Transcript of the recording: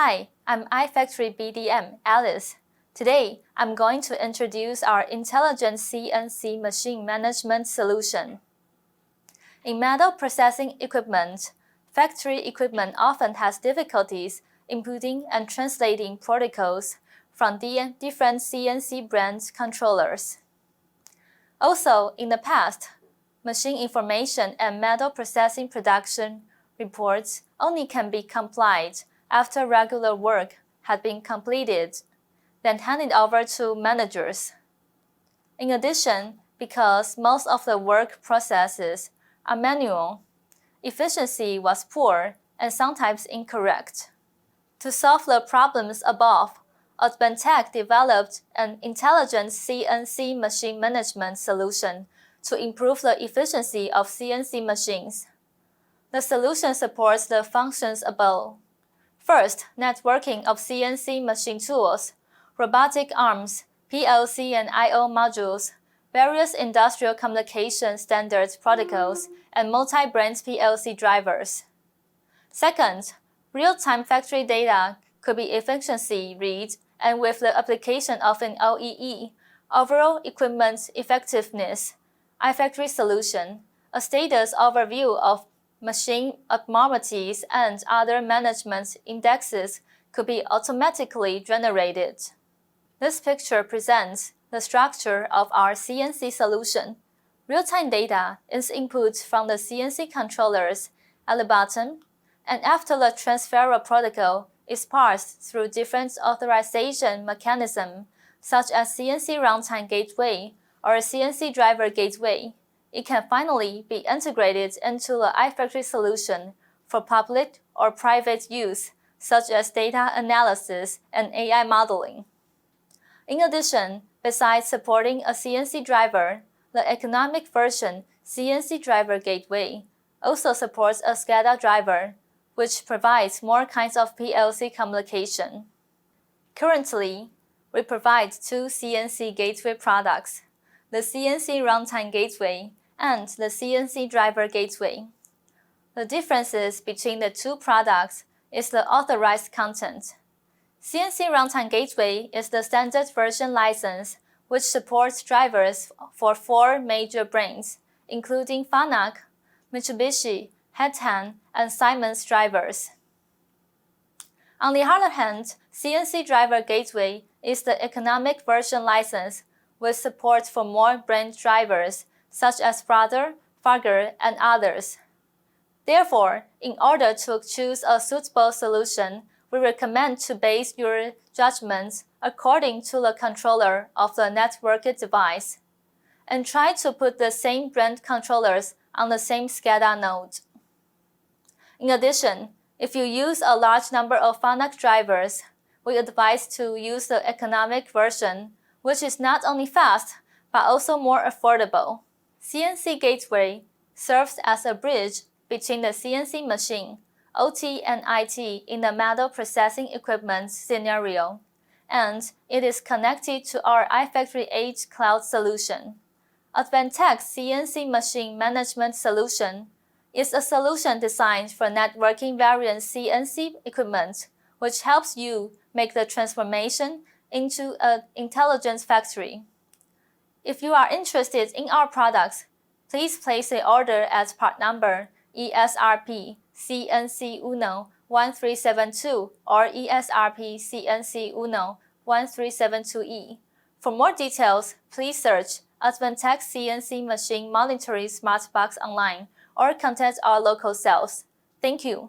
Hi, I'm iFactory BDM, Alice. Today, I'm going to introduce our intelligent CNC machine management solution. In metal processing equipment, factory equipment often has difficulties inputting and translating protocols from the different CNC brand controllers. Also, in the past, machine information and metal processing production reports only can be complied after regular work had been completed, then handed over to managers. In addition, because most of the work processes are manual, efficiency was poor and sometimes incorrect. To solve the problems above, Advantech developed an intelligent CNC machine management solution to improve the efficiency of CNC machines. The solution supports the functions above. First, networking of CNC machine tools, robotic arms, PLC and I/O modules, various industrial communication standards protocols, and multi-brand PLC drivers. Second, real-time factory data could be efficiency read, and with the application of an OEE, overall equipment effectiveness, iFactory Solution, a status overview of machine abnormalities and other management indexes could be automatically generated. This picture presents the structure of our CNC solution. Real-time data is input from the CNC controllers at the bottom, and after the transfer protocol is parsed through different authorization mechanisms such as CNC Runtime Gateway or CNC Driver Gateway. It can finally be integrated into the iFactory solution for public or private use, such as data analysis and AI modeling. In addition, besides supporting a CNC driver, the economic version CNC Driver Gateway also supports a SCADA driver, which provides more kinds of PLC communication. Currently, we provide two CNC Gateway products, the CNC Runtime Gateway and the CNC Driver Gateway. The differences between the two products is the authorized content. CNC Runtime Gateway is the standard version license, which supports drivers for 4 major brands, including Fanuc, Mitsubishi, Hatan, and Siemens drivers. On the other hand, CNC Driver Gateway is the economic version license with support for more brand drivers such as Brother, Farger, and others. Therefore, in order to choose a suitable solution, we recommend to base your judgments according to the controller of the networked device, and try to put the same brand controllers on the same SCADA node. In addition, if you use a large number of Fanuc drivers, we advise to use the economic version, which is not only fast, but also more affordable. CNC Gateway serves as a bridge between the CNC machine, OT and IT in the metal processing equipment scenario, and it is connected to our iFactory Edge Cloud solution. Advantech CNC Machine Management Solution is a solution designed for networking variant CNC equipment, which helps you make the transformation into an intelligent factory. If you are interested in our products, please place an order at part number ESRP CNC Uno 1372 or ESRP CNC Uno 1372E. For more details, please search Advantech CNC Machine Monitoring Smart Box online or contact our local sales. Thank you.